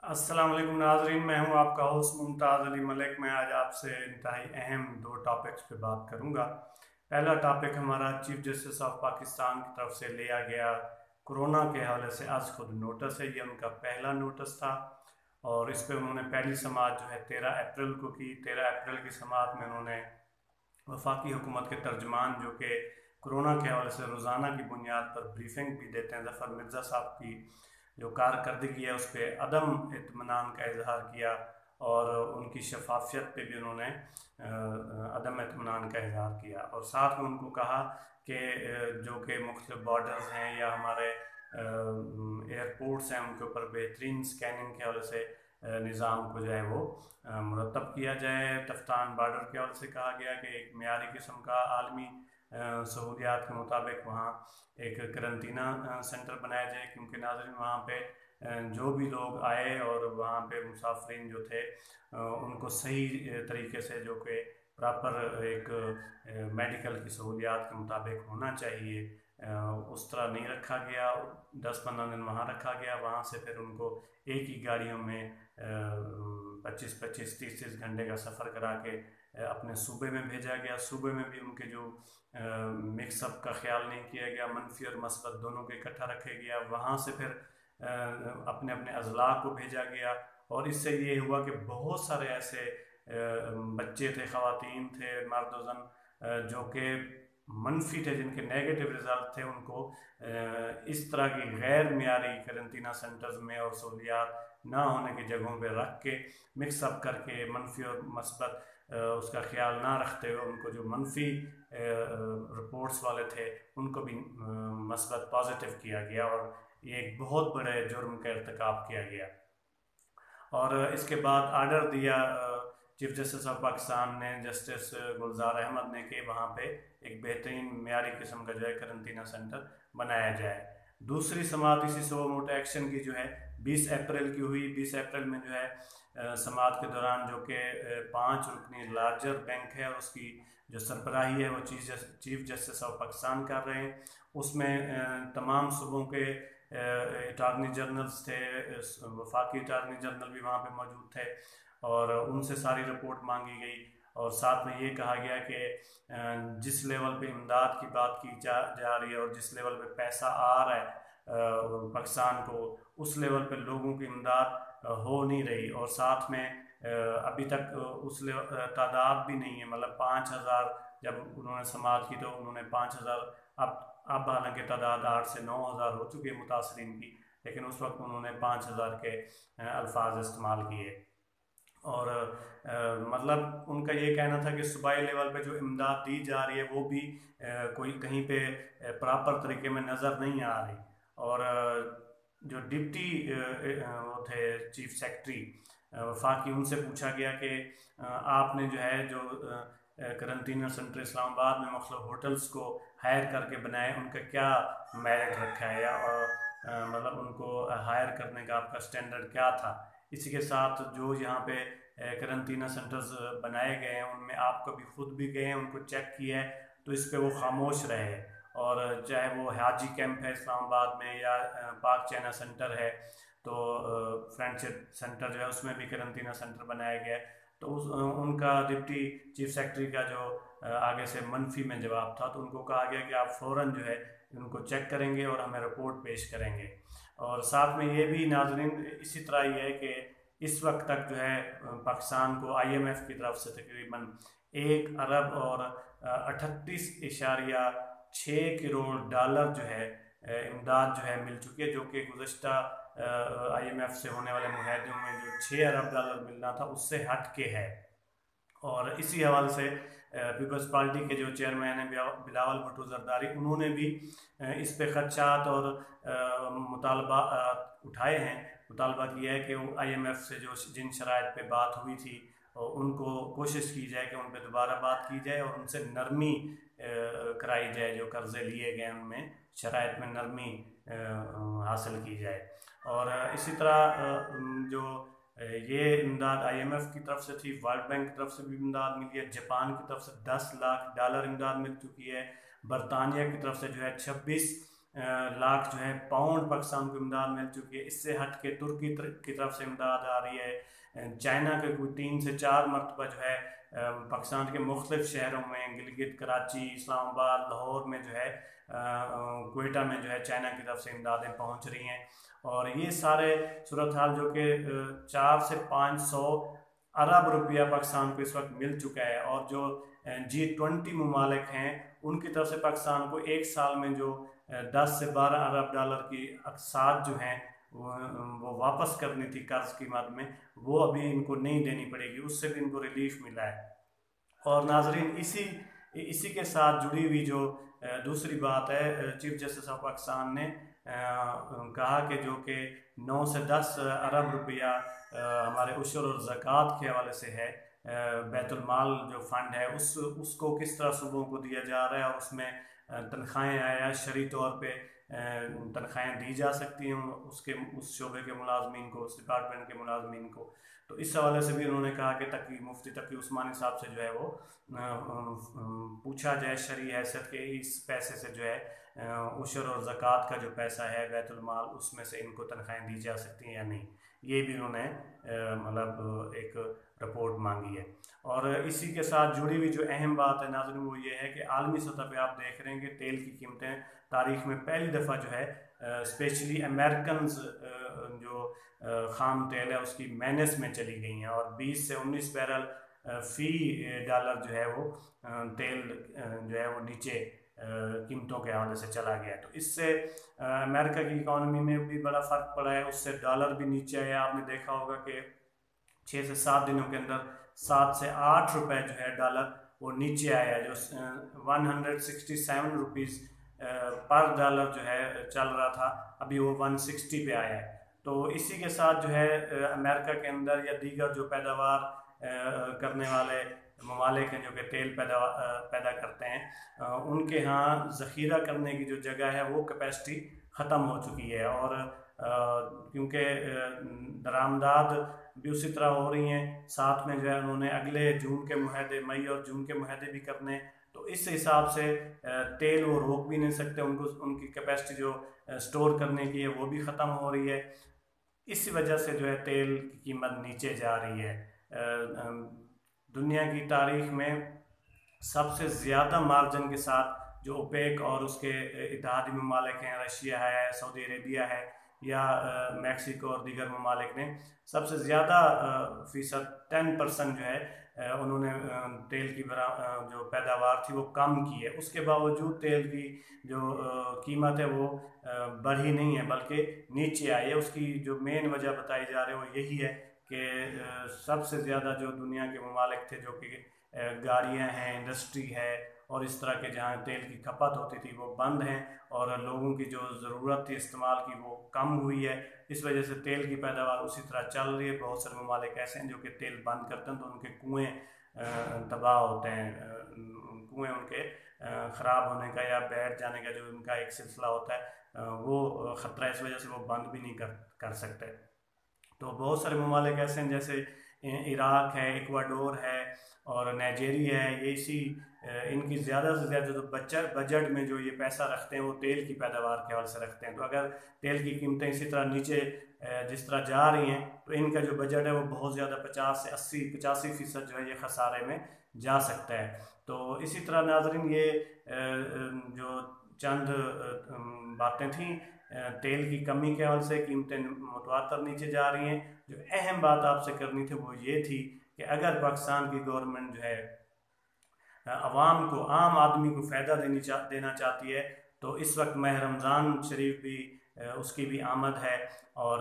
अस्सलाम वालेकुम नाजरीन, मैं हूं आपका होस्ट मुमताज़ अली मलिक। मैं आज आपसे इंतहाई अहम दो टॉपिक्स पे बात करूंगा। पहला टॉपिक हमारा चीफ जस्टिस ऑफ पाकिस्तान की तरफ से लिया गया कोरोना के हवाले से आज खुद नोटिस है। ये उनका पहला नोटिस था और इस पे उन्होंने पहली समाअत जो है 13 अप्रैल को की। 13 अप्रैल की समाअत में उन्होंने वफाकी हुकूमत के तर्जमान जो कि कोरोना के हवाले से रोज़ाना की बुनियाद पर ब्रीफिंग भी देते हैं, ज़फ़र मिर्ज़ा साहब की जो कारकर्दगी है उस पर अदम इत्मीनान का इजहार किया और उनकी शफाफियत पे भी उन्होंने अदम इत्मीनान का इजहार किया। और साथ में उनको कहा कि जो कि मुख्तलिफ बॉर्डर्स हैं या हमारे एयरपोर्ट्स हैं उनके ऊपर बेहतरीन स्कैनिंग के हवाले से निज़ाम को जो है वो मुरतब किया जाए। तफ्तान बॉर्डर के हवाले से कहा गया कि एक मेयारी किस्म का आलमी सहूलियात के मुताबिक वहाँ एक करंतना सेंटर बनाया जाए, क्योंकि नाज़रीन वहाँ पे जो भी लोग आए और वहाँ पे मुसाफिरीन जो थे उनको सही तरीके से जो कि प्रॉपर एक मेडिकल की सहूलियात के मुताबिक होना चाहिए, उस तरह नहीं रखा गया। 10-15 दिन वहाँ रखा गया। वहाँ से फिर उनको एक ही गाड़ियों में 25-25 30-30 घंटे का सफ़र करा के अपने सूबे में भेजा गया। सूबे में भी उनके जो मिक्सअप का ख्याल नहीं किया गया, मनफी और मस्बत दोनों को इकट्ठा रखा गया। वहाँ से फिर अपने अपने अजला को भेजा गया और इससे ये हुआ कि बहुत सारे ऐसे बच्चे थे, ख़वातीन थे, मर्द जो कि मनफी थे, जिनके नेगेटिव रिज़ल्ट थे, उनको इस तरह की गैर मियारी करंतना सेंटर्स में और सहूलियात ना होने की जगहों पर रख के मिक्सअप करके मनफी और मस्बत उसका ख्याल ना रखते हुए उनको जो मनफी रिपोर्ट्स वाले थे उनको भी मस्बत पॉजिटिव किया गया और ये एक बहुत बड़े जुर्म का इर्तिकाब किया गया। और इसके बाद आर्डर दिया चीफ जस्टिस ऑफ पाकिस्तान ने, जस्टिस गुलजार अहमद ने, कि वहाँ पे एक बेहतरीन मेयारी किस्म का जो है करंतना सेंटर बनाया जाए। दूसरी समाअत इसी सो मोटो एक्शन की जो है 20 अप्रैल की हुई। 20 अप्रैल में जो है समाअत के दौरान जो कि 5 रुकनी लार्जर बैंक है और उसकी जो सरबराही है वो चीफ जस्टिस ऑफ पाकिस्तान कर रहे हैं। उसमें तमाम सूबों के अटारनी जनरल्स थे, वफाकी अटारनी जनरल भी वहाँ पे मौजूद थे और उनसे सारी रिपोर्ट मांगी गई। और साथ में ये कहा गया कि जिस लेवल पे इमदाद की बात की जा रही है और जिस लेवल पे पैसा आ रहा है पाकिस्तान को, उस लेवल पे लोगों की इमदाद हो नहीं रही। और साथ में अभी तक उस तादाद भी नहीं है, मतलब 5,000 जब उन्होंने समाअत की तो उन्होंने 5,000, अब हालांकि तादाद 8 से 9,000 हो चुकी है मुतासरीन की, लेकिन उस वक्त उन्होंने 5,000 के अल्फाज इस्तेमाल किए। और मतलब उनका ये कहना था कि सूबाई लेवल पे जो इमदाद दी जा रही है वो भी कोई कहीं पे प्रॉपर तरीके में नज़र नहीं आ रही। और जो डिप्टी वो थे चीफ सेक्रेटरी वफाकी, उनसे पूछा गया कि आपने जो है जो करंतना सेंटर इस्लामाबाद में मुख्तलिफ होटल्स को हायर करके बनाए, उनका क्या मेरिट रखा है या मतलब उनको हायर करने का आपका स्टैंडर्ड क्या था। इसी के साथ जो यहाँ पे करंतना सेंटर्स बनाए गए हैं उनमें आप कभी खुद भी गए हैं, उनको चेक किया है, तो इस पे वो खामोश रहे। और चाहे वो हाजी कैंप है इस्लामाबाद में या पाक चाइना सेंटर है, तो फ्रेंडशिप सेंटर जो है उसमें भी करंतना सेंटर बनाया गया है। तो उनका डिप्टी चीफ सेक्रेटरी का जो आगे से मनफी में जवाब था, तो उनको कहा गया कि आप फ़ौरन जो है उनको चेक करेंगे और हमें रिपोर्ट पेश करेंगे। और साथ में ये भी नाजरीन इसी तरह ये है कि इस वक्त तक जो है पाकिस्तान को IMF की तरफ से तकरीबन 1 अरब और 38.6 करोड़ डॉलर जो है इमदाद जो है मिल चुकी है, जो कि गुज़श्ता IMF से होने वाले मुआहदों में जो 6 अरब डॉलर मिलना था उससे हट के है। और इसी हवाले से पीपल्स पार्टी के जो चेयरमैन हैं बिलावल भुट्टो जरदारी, उन्होंने भी इस पे खदशात और मुतालबा उठाए हैं। मुतालबा किया है कि IMF से जो जिन शराइत पे बात हुई थी और उनको कोशिश की जाए कि उन पर दोबारा बात की जाए और उनसे नरमी कराई जाए, जो कर्ज़े लिए गए उनमें शराइत में नरमी हासिल की जाए। और इसी तरह जो ये इमदाद IMF की तरफ से थी, वर्ल्ड बैंक की तरफ से भी इमदाद मिली है, जापान की तरफ से 10 लाख डॉलर इमदाद मिल चुकी है, बरतानिया की तरफ से जो है 26 लाख जो है पाउंड पाकिस्तान को इमदाद मिल चुकी है। इससे हट के तुर्की की तरफ से इमदाद आ रही है। चाइना के कोई 3 से 4 मरतबा जो है पाकिस्तान के मुख्तलिफ शहरों में, गिलगित, कराची, इस्लामाबाद, लाहौर में जो है, क्वेटा में जो है चाइना की तरफ से इमदादें पहुंच रही हैं। और ये सारे सूरत हाल जो कि 4 से 500 अरब रुपया पाकिस्तान को इस वक्त मिल चुका है। और जो G20 ममालिक हैं उनकी तरफ से पाकिस्तान को एक साल में जो 10 से 12 अरब डॉलर की अक़सात जो हैं वो वापस करनी थी कर्ज की मद में, वो अभी इनको नहीं देनी पड़ेगी, उससे भी इनको रिलीफ मिला है। और नाजरीन, इसी के साथ जुड़ी हुई जो दूसरी बात है, चीफ जस्टिस ऑफ पाकिस्तान ने कहा कि जो कि 9 से 10 अरब रुपया हमारे उशर और ज़कात के हवाले से है, बैतुल माल जो फंड है उसको किस तरह सूबों को दिया जा रहा है, और उसमें तनख्वाहें आया शरई तौर पे तनख्वाहें दी जा सकती हैं उस शोबे के मुलाजमीन को, उस डिपार्टमेंट के मुलाजमीन को। तो इस हवाले से भी उन्होंने कहा कि मुफ्ती तकी उस्मानी साहब से जो है वो पूछा जाए शरई हैसियत के इस पैसे से जो है उशर और ज़कात का जो पैसा है बैतुल माल, उसमें से इनको तनख्वाहें दी जा सकती हैं या नहीं। ये भी उन्होंने मतलब एक रिपोर्ट मांगी है। और इसी के साथ जुड़ी हुई जो अहम बात है नाज़रीन वो ये है कि आलमी सतह पे आप देख रहे हैं कि तेल की कीमतें तारीख में पहली दफ़ा जो है स्पेशली अमेरिकन जो ख़ाम तेल है उसकी माइनस में चली गई हैं, और 20 से 19 बैरल फ़ी डॉलर जो है वो तेल जो है वो नीचे कीमतों के हवाले से चला गया है। तो इससे अमेरिका की इकॉनमी में भी बड़ा फ़र्क पड़ा है, उससे डॉलर भी नीचे आया। आपने देखा होगा कि 6 से 7 दिनों के अंदर 7 से 8 रुपए जो है डॉलर वो नीचे आया है, जो 167 रुपीज़ पर डॉलर जो है चल रहा था, अभी वो 160 पे आया है। तो इसी के साथ जो है अमेरिका के अंदर या दीगर जो पैदावार करने वाले ममालिक हैं जो कि तेल पैदा करते हैं, उनके यहाँ ज़ख़ीरा करने की जो जगह है वो कैपेसिटी ख़त्म हो चुकी है। और क्योंकि दरामदाद भी उसी तरह हो रही हैं, साथ में जो है उन्होंने अगले जून के मुआहदे, मई और जून के मुआहदे भी करने, तो इस हिसाब से तेल वो रोक भी नहीं सकते, उनकी कैपेसिटी जो स्टोर करने की है वो भी ख़त्म हो रही है। इसी वजह से जो है तेल की कीमत नीचे जा रही है। दुनिया की तारीख में सबसे ज़्यादा मार्जिन के साथ जो ओपेक और उसके इत्तेहादी ममालिक हैं, रशिया है, सऊदी अरेबिया है या मैक्सिको और दीगर ममालिक ने सबसे ज़्यादा फ़ीसद 10% जो है उन्होंने तेल की जो पैदावार थी वो कम की है। उसके बावजूद तेल की जो कीमत है वो बढ़ी नहीं है बल्कि नीचे आई है। उसकी जो मेन वजह बताई जा रही है वो यही है कि सबसे ज़्यादा जो दुनिया के ममालिक थे जो कि गाड़ियाँ हैं, इंडस्ट्री है और इस तरह के जहाँ तेल की खपत होती थी वो बंद हैं, और लोगों की जो ज़रूरत थी इस्तेमाल की वो कम हुई है। इस वजह से तेल की पैदावार उसी तरह चल रही है। बहुत सारे ममालिक ऐसे हैं जो कि तेल बंद करते हैं तो उनके कुएँ तबाह होते हैं, कुएँ उनके ख़राब होने का या बैठ जाने का जो उनका एक सिलसिला होता है वो ख़तरा, इस वजह से वो बंद भी नहीं कर सकते। तो बहुत सारे ममालिक ऐसे हैं जैसे इराक है, इक्वाडोर है और नाइजीरिया है, ये इसी इनकी ज़्यादा से ज़्यादा जो बजट में जो ये पैसा रखते हैं वो तेल की पैदावार के हवाले से रखते हैं। तो अगर तेल की कीमतें इसी तरह नीचे जिस तरह जा रही हैं तो इनका जो बजट है वो बहुत ज़्यादा 50 से 80-85% जो है ये खसारे में जा सकता है। तो इसी तरह नाज़रीन ये जो चंद बातें थीं तेल की कमी के हवाले से, कीमतें मुतवातर नीचे जा रही हैं। जो अहम बात आपसे करनी थी वो ये थी कि अगर पाकिस्तान की गवर्नमेंट जो है अवाम को, आम आदमी को फ़ायदा देना चाहती है तो इस वक्त माह रमज़ान शरीफ भी उसकी भी आमद है, और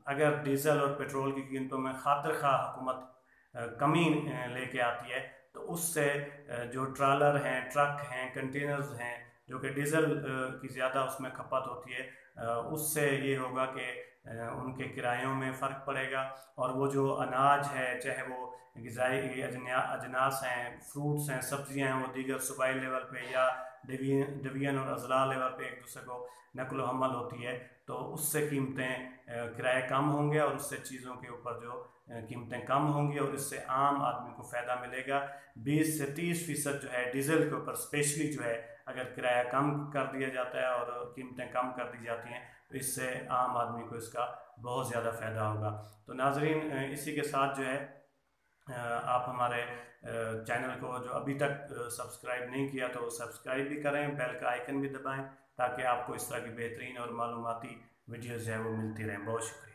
अगर डीज़ल और पेट्रोल की कीमतों में खातिर खा हुकूमत कमी लेके आती है तो उससे जो ट्रालर हैं, ट्रक हैं, कंटेनर्स हैं जो कि डीज़ल की ज़्यादा उसमें खपत होती है, उससे ये होगा कि उनके किरायों में फ़र्क पड़ेगा। और वो जो अनाज है, चाहे वो ग़िज़ाई अजनास हैं, फ्रूट्स हैं, सब्ज़ियाँ हैं, वो दीगर सूबाई लेवल पे या डिवीज़न और अज़ला लेवल पे एक दूसरे को नकल व हमल होती है, तो उससे कीमतें किराए कम होंगे और उससे चीज़ों के ऊपर जो कीमतें कम होंगी और इससे आम आदमी को फ़ायदा मिलेगा। 20 से 30% जो है डीज़ल के ऊपर स्पेशली जो है अगर किराया कम कर दिया जाता है और कीमतें कम कर दी जाती हैं तो इससे आम आदमी को इसका बहुत ज़्यादा फ़ायदा होगा। तो नाजरीन, इसी के साथ जो है आप हमारे चैनल को जो अभी तक सब्सक्राइब नहीं किया तो सब्सक्राइब भी करें, बेल का आइकन भी दबाएं ताकि आपको इस तरह की बेहतरीन और मालूमाती वीडियोज़ जो है वो मिलती रहें। बहुत शुक्रिया।